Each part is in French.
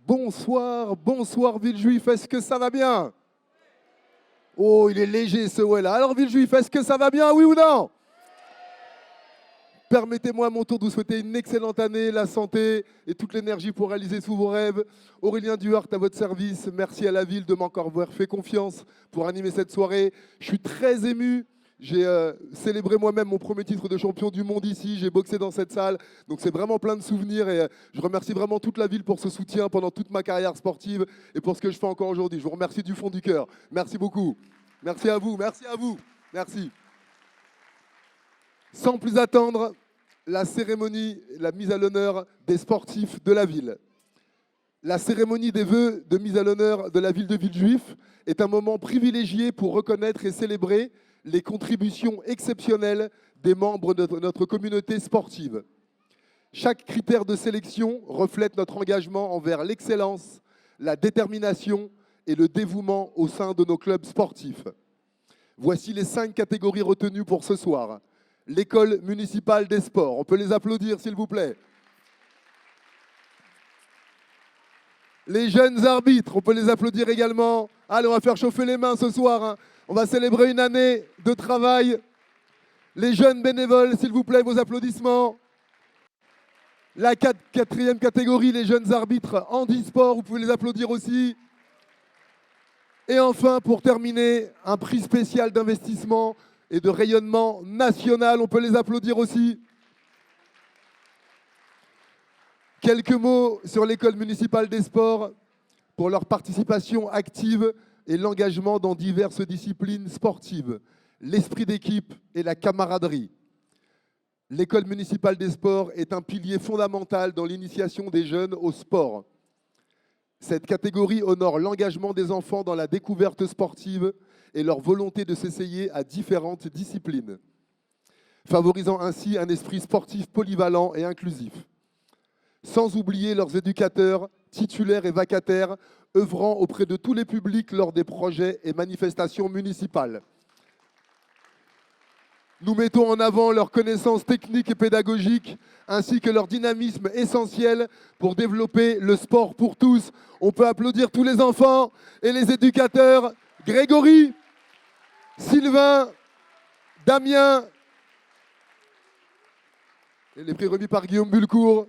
Bonsoir, bonsoir Villejuif, est-ce que ça va bien? Oh, il est léger ce ouais-là. Alors Villejuif, est-ce que ça va bien, oui ou non? Permettez-moi à mon tour de vous souhaiter une excellente année, la santé et toute l'énergie pour réaliser tous vos rêves. Aurélien Duhart à votre service. Merci à la ville de m'encore avoir fait confiance pour animer cette soirée. Je suis très ému. J'ai célébré moi-même mon premier titre de champion du monde ici. J'ai boxé dans cette salle. Donc c'est vraiment plein de souvenirs et je remercie vraiment toute la ville pour ce soutien pendant toute ma carrière sportive et pour ce que je fais encore aujourd'hui. Je vous remercie du fond du cœur. Merci beaucoup. Merci à vous. Merci à vous. Merci. Sans plus attendre, la cérémonie, la mise à l'honneur des sportifs de la ville. La cérémonie des vœux de mise à l'honneur de la ville de Villejuif est un moment privilégié pour reconnaître et célébrer les contributions exceptionnelles des membres de notre communauté sportive. Chaque critère de sélection reflète notre engagement envers l'excellence, la détermination et le dévouement au sein de nos clubs sportifs. Voici les 5 catégories retenues pour ce soir. L'école municipale des sports. On peut les applaudir, s'il vous plaît. Les jeunes arbitres, on peut les applaudir également. Allez, on va faire chauffer les mains ce soir, hein. On va célébrer une année de travail. Les jeunes bénévoles, s'il vous plaît, vos applaudissements. La quatrième catégorie, les jeunes arbitres handisport, vous pouvez les applaudir aussi. Et enfin, pour terminer, un prix spécial d'investissement et de rayonnement national. On peut les applaudir aussi. Quelques mots sur l'école municipale des sports pour leur participation active et l'engagement dans diverses disciplines sportives, l'esprit d'équipe et la camaraderie. L'école municipale des sports est un pilier fondamental dans l'initiation des jeunes au sport. Cette catégorie honore l'engagement des enfants dans la découverte sportive et leur volonté de s'essayer à différentes disciplines, favorisant ainsi un esprit sportif polyvalent et inclusif. Sans oublier leurs éducateurs, titulaires et vacataires, œuvrant auprès de tous les publics lors des projets et manifestations municipales. Nous mettons en avant leurs connaissances techniques et pédagogiques, ainsi que leur dynamisme essentiel pour développer le sport pour tous. On peut applaudir tous les enfants et les éducateurs. Grégory, Sylvain, Damien, et les prix remis par Guillaume Bulcourt.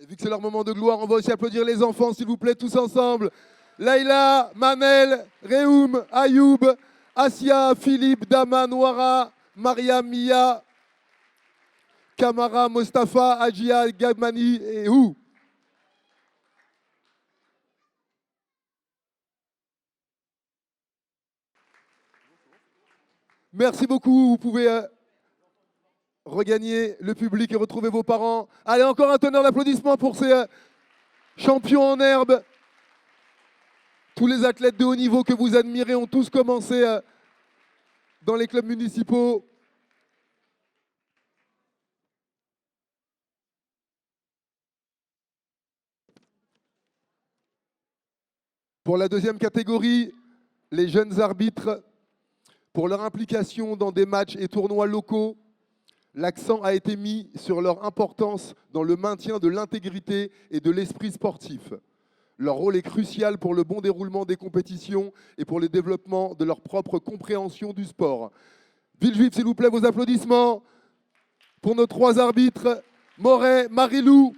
Et vu que c'est leur moment de gloire, on va aussi applaudir les enfants, s'il vous plaît, tous ensemble. Laïla, Manel, Réoum, Ayoub, Asia, Philippe, Dama, Noara, Mariam, Mia, Kamara, Mostafa, Adjia, Gabmani et Hou. Merci beaucoup, vous pouvez regagner le public et retrouver vos parents. Allez, encore un tonnerre d'applaudissements pour ces champions en herbe. Tous les athlètes de haut niveau que vous admirez ont tous commencé dans les clubs municipaux. Pour la deuxième catégorie, les jeunes arbitres, pour leur implication dans des matchs et tournois locaux, l'accent a été mis sur leur importance dans le maintien de l'intégrité et de l'esprit sportif. Leur rôle est crucial pour le bon déroulement des compétitions et pour le développement de leur propre compréhension du sport. Villejuif, s'il vous plaît, vos applaudissements pour nos 3 arbitres. Moret, Marilou,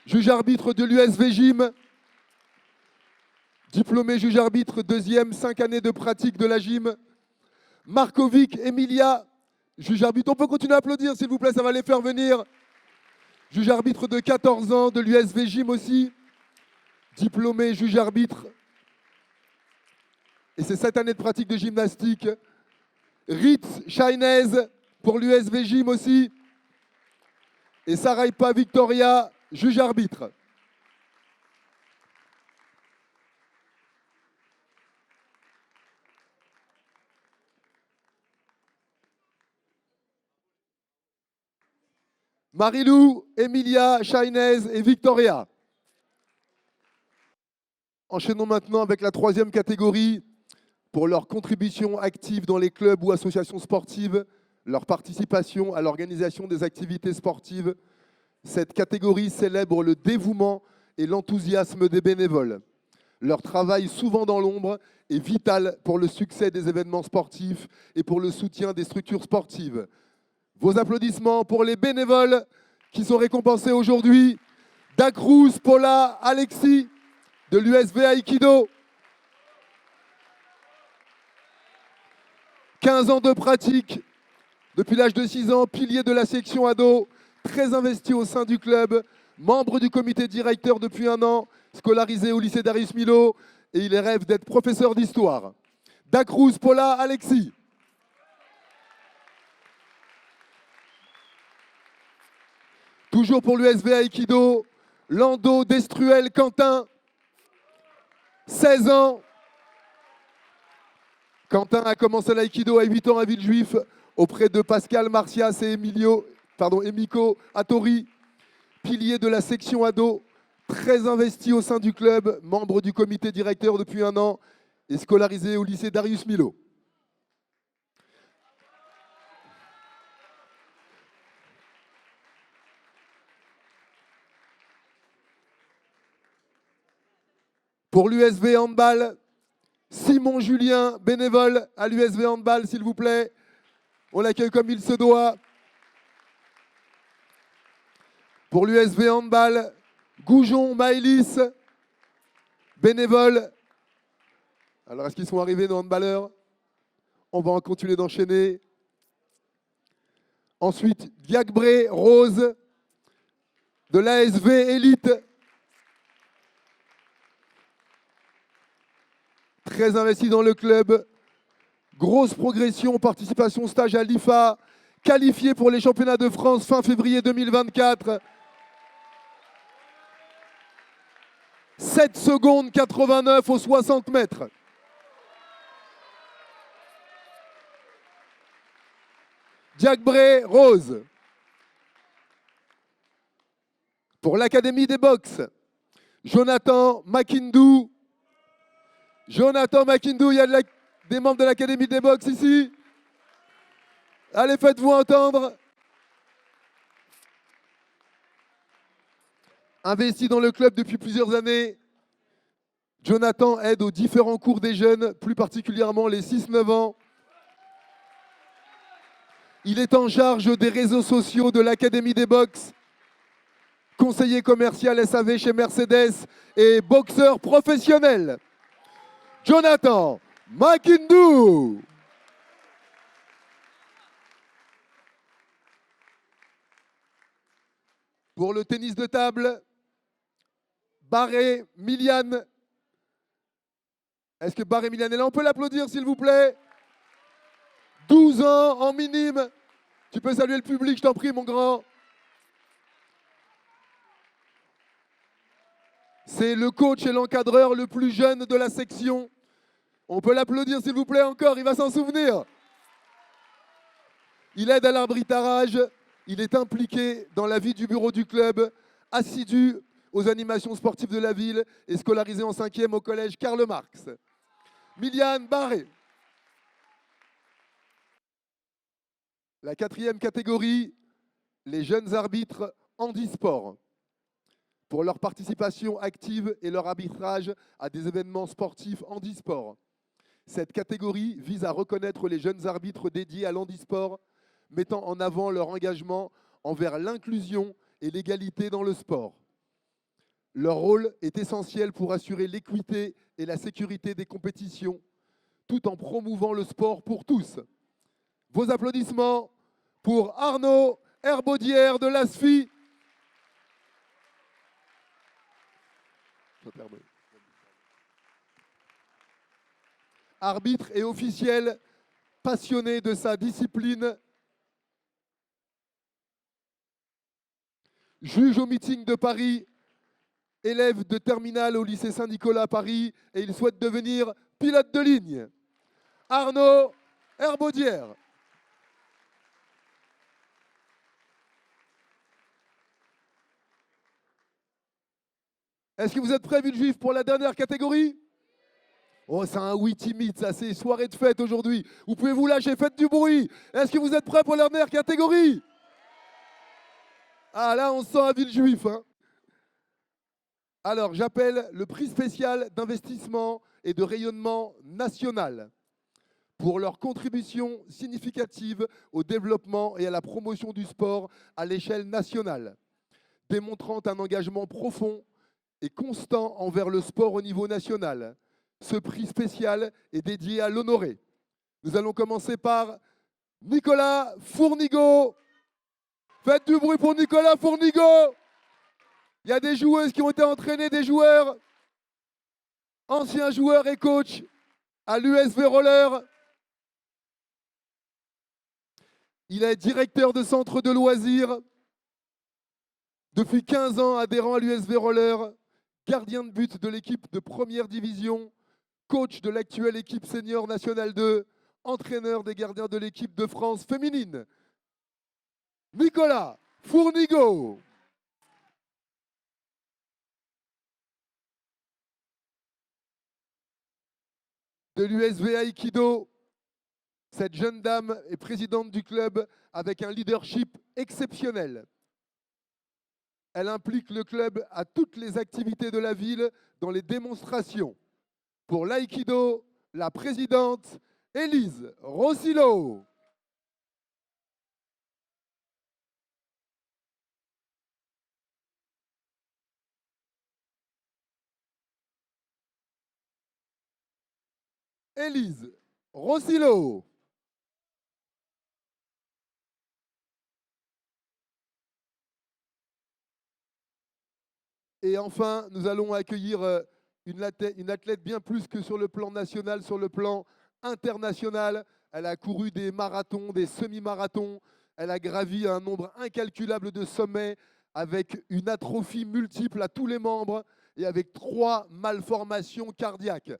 juge arbitre de l'USV Gym, diplômé juge arbitre, 2e, 5 années de pratique de la gym. Markovic, Emilia, juge arbitre. On peut continuer à applaudir, s'il vous plaît, ça va les faire venir. Juge arbitre de 14 ans de l'USV Gym aussi. Diplômé juge arbitre. Et c'est 7 années de pratique de gymnastique. Ritz Chahinez pour l'USV Gym aussi. Et Saraipa Victoria, juge arbitre. Marilou, Emilia, Chahinez et Victoria. Enchaînons maintenant avec la 3e catégorie pour leur contribution active dans les clubs ou associations sportives. leur participation à l'organisation des activités sportives. Cette catégorie célèbre le dévouement et l'enthousiasme des bénévoles. Leur travail, souvent dans l'ombre, est vital pour le succès des événements sportifs et pour le soutien des structures sportives. Vos applaudissements pour les bénévoles qui sont récompensés aujourd'hui. Dacruz, Paula, Alexis de l'USV Aikido. 15 ans de pratique, depuis l'âge de 6 ans, pilier de la section ado, très investi au sein du club, membre du comité directeur depuis 1 an, scolarisé au lycée Darius Milhaud, et il rêve d'être professeur d'histoire. Dacruz, Paula, Alexis. Toujours pour l'USV Aikido, Lando Destruel Quentin, 16 ans. Quentin a commencé l'aïkido à 8 ans à Villejuif auprès de Pascal Marcias et Emiko Hattori, pilier de la section ado, très investi au sein du club, membre du comité directeur depuis 1 an et scolarisé au lycée Darius Milhaud. Pour l'USV Handball, Simon Julien, bénévole à l'USV Handball, s'il vous plaît. On l'accueille comme il se doit. Pour l'USV Handball, Goujon Maëlys, bénévole. Alors, est-ce qu'ils sont arrivés, nos handballeurs? On va en continuer d'enchaîner. Ensuite, Diagbré Rose, de l'ASV Élite. Très investi dans le club. Grosse progression, participation stage à l'IFA. Qualifié pour les championnats de France fin février 2024. 7 secondes 89 aux 60 mètres. Diagbré Rose. Pour l'Académie des box, Jonathan Makindou. Jonathan Makindou, il y a des membres de l'Académie des box ici. Allez, faites-vous entendre. Investi dans le club depuis plusieurs années, Jonathan aide aux différents cours des jeunes, plus particulièrement les 6-9 ans. Il est en charge des réseaux sociaux de l'Académie des box, conseiller commercial SAV chez Mercedes et boxeur professionnel. Jonathan Makindou. Pour le tennis de table, Barré Miliane. Est-ce que Barré Miliane est là? On peut l'applaudir, s'il vous plaît. 12 ans en minime. Tu peux saluer le public, je t'en prie, mon grand. C'est le coach et l'encadreur le plus jeune de la section. On peut l'applaudir, s'il vous plaît, encore, il va s'en souvenir. Il aide à l'arbitrage, il est impliqué dans la vie du bureau du club, assidu aux animations sportives de la ville et scolarisé en 5e au collège Karl Marx. Miliane Barré. La 4e catégorie, les jeunes arbitres handisport. Pour leur participation active et leur arbitrage à des événements sportifs handisport. Cette catégorie vise à reconnaître les jeunes arbitres dédiés à l'handisport, mettant en avant leur engagement envers l'inclusion et l'égalité dans le sport. Leur rôle est essentiel pour assurer l'équité et la sécurité des compétitions, tout en promouvant le sport pour tous. Vos applaudissements pour Arnaud Herbaudière de l'ASFI. Arbitre et officiel, passionné de sa discipline. Juge au meeting de Paris, élève de terminale au lycée Saint-Nicolas à Paris et il souhaite devenir pilote de ligne. Arnaud Herbaudière. Est-ce que vous êtes prêts, Villejuif, pour la dernière catégorie? Oh, c'est un oui timide, ça, c'est soirée de fête aujourd'hui. Vous pouvez vous lâcher, faites du bruit. Est-ce que vous êtes prêts pour la dernière catégorie? Ah, là, on sent un Villejuif, hein. Alors, j'appelle le prix spécial d'investissement et de rayonnement national pour leur contribution significative au développement et à la promotion du sport à l'échelle nationale, démontrant un engagement profond et constant envers le sport au niveau national. Ce prix spécial est dédié à l'honorer. Nous allons commencer par Nicolas Fournigo. Faites du bruit pour Nicolas Fournigo. Il y a des joueuses qui ont été entraînées, des joueurs, anciens joueurs et coachs à l'USV Roller. Il est directeur de centre de loisirs. Depuis 15 ans, adhérent à l'USV Roller, gardien de but de l'équipe de première division, coach de l'actuelle équipe senior nationale 2, entraîneur des gardiens de l'équipe de France féminine. Nicolas Fournigo. De l'USV Aikido, cette jeune dame est présidente du club avec un leadership exceptionnel. Elle implique le club à toutes les activités de la ville dans les démonstrations. Pour l'aïkido, la présidente Élise Rossillo. Élise Rossillo. Et enfin, nous allons accueillir une athlète bien plus que sur le plan national, sur le plan international. Elle a couru des marathons, des semi-marathons. Elle a gravi un nombre incalculable de sommets avec une atrophie multiple à tous les membres et avec 3 malformations cardiaques.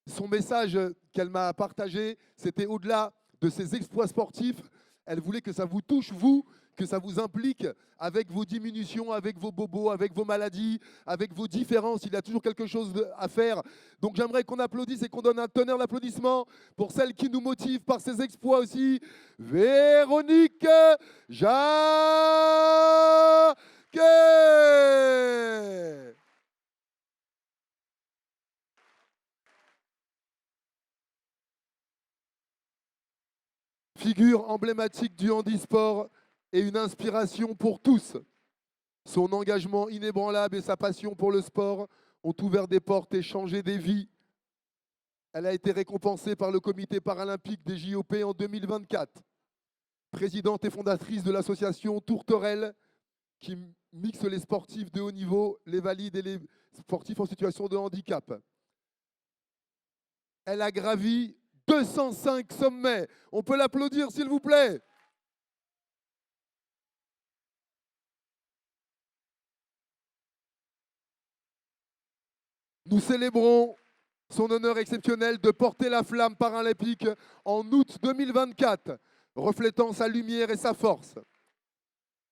Son message qu'elle m'a partagé, c'était au-delà de ses exploits sportifs, elle voulait que ça vous touche, vous, que ça vous implique avec vos diminutions, avec vos bobos, avec vos maladies, avec vos différences. Il y a toujours quelque chose à faire. Donc j'aimerais qu'on applaudisse et qu'on donne un tonnerre d'applaudissements pour celle qui nous motive par ses exploits aussi, Véronique Jacquet. Figure emblématique du handisport et une inspiration pour tous. Son engagement inébranlable et sa passion pour le sport ont ouvert des portes et changé des vies. Elle a été récompensée par le comité paralympique des JOP en 2024. Présidente et fondatrice de l'association Tourterelle, qui mixe les sportifs de haut niveau, les valides et les sportifs en situation de handicap. Elle a gravi 205 sommets. On peut l'applaudir, s'il vous plaît. Nous célébrons son honneur exceptionnel de porter la flamme paralympique en août 2024, reflétant sa lumière et sa force.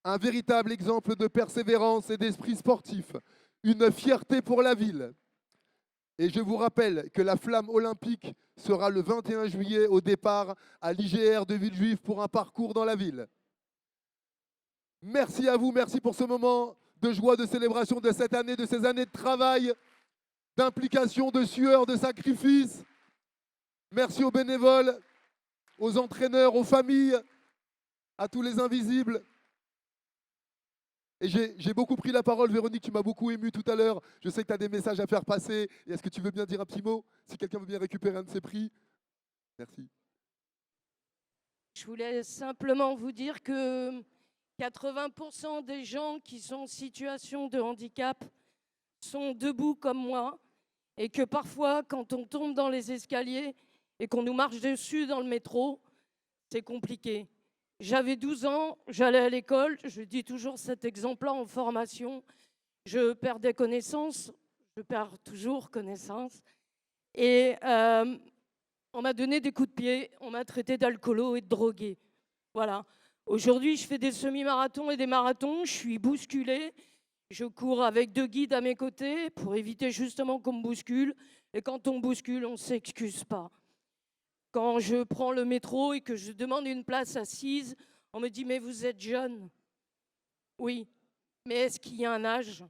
Un véritable exemple de persévérance et d'esprit sportif, une fierté pour la ville. Et je vous rappelle que la flamme olympique sera le 21 juillet au départ à l'IGR de Villejuif pour un parcours dans la ville. Merci à vous, merci pour ce moment de joie, de célébration de cette année, de ces années de travail, d'implication, de sueur, de sacrifice. Merci aux bénévoles, aux entraîneurs, aux familles, à tous les invisibles. Et j'ai beaucoup pris la parole, Véronique, tu m'as beaucoup ému tout à l'heure. Je sais que tu as des messages à faire passer. Et est-ce que tu veux bien dire un petit mot, si quelqu'un veut bien récupérer un de ses prix? Merci. Je voulais simplement vous dire que 80% des gens qui sont en situation de handicap sont debout comme moi et que parfois, quand on tombe dans les escaliers et qu'on nous marche dessus dans le métro, c'est compliqué. J'avais 12 ans, j'allais à l'école, je dis toujours cet exemple-là en formation, je perdais connaissance, je perds toujours connaissance, et on m'a donné des coups de pied, on m'a traité d'alcoolo et de drogué. Voilà. Aujourd'hui, je fais des semi-marathons et des marathons, je suis bousculée, je cours avec 2 guides à mes côtés pour éviter justement qu'on me bouscule. Et quand on bouscule, on ne s'excuse pas. Quand je prends le métro et que je demande une place assise, on me dit « mais vous êtes jeune ». Oui, mais est-ce qu'il y a un âge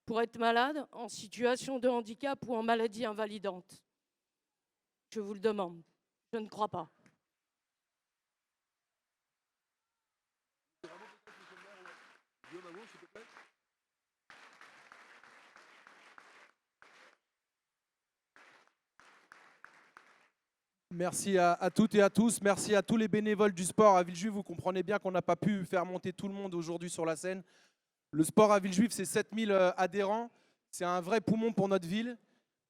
pour être malade, en situation de handicap ou en maladie invalidante? Je vous le demande. Je ne crois pas. Merci à toutes et à tous. Merci à tous les bénévoles du sport à Villejuif. Vous comprenez bien qu'on n'a pas pu faire monter tout le monde aujourd'hui sur la scène. Le sport à Villejuif, c'est 7000 adhérents. C'est un vrai poumon pour notre ville.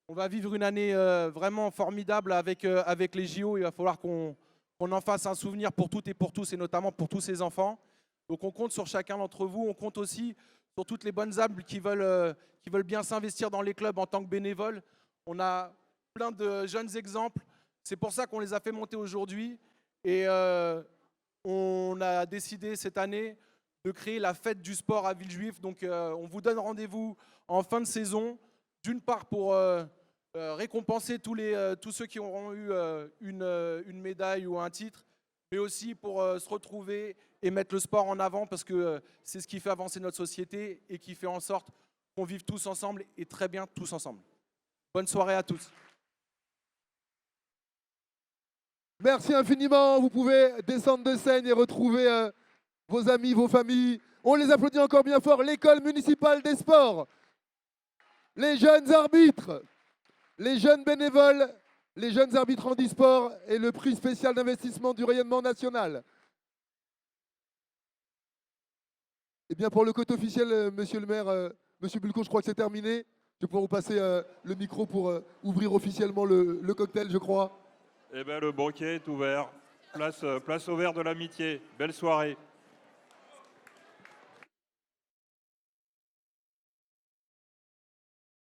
On va vivre une année vraiment formidable avec les JO. Il va falloir qu'on en fasse un souvenir pour toutes et pour tous, et notamment pour tous ces enfants. Donc on compte sur chacun d'entre vous. On compte aussi sur toutes les bonnes âmes qui veulent bien s'investir dans les clubs en tant que bénévoles. On a plein de jeunes exemples. C'est pour ça qu'on les a fait monter aujourd'hui. Et on a décidé cette année de créer la fête du sport à Villejuif. Donc on vous donne rendez-vous en fin de saison, d'une part pour récompenser tous ceux qui auront eu une médaille ou un titre, mais aussi pour se retrouver et mettre le sport en avant, parce que c'est ce qui fait avancer notre société et qui fait en sorte qu'on vive tous ensemble et très bien tous ensemble. Bonne soirée à tous. Merci infiniment. Vous pouvez descendre de scène et retrouver vos amis, vos familles. On les applaudit encore bien fort. L'école municipale des sports, les jeunes arbitres, les jeunes bénévoles, les jeunes arbitres handisport et le prix spécial d'investissement du rayonnement national. Eh bien, pour le côté officiel, monsieur le maire, monsieur Bulco, je crois que c'est terminé. Je vais pouvoir vous passer le micro pour ouvrir officiellement le cocktail, je crois. Eh bien, le banquet est ouvert. Place au verre de l'amitié. Belle soirée.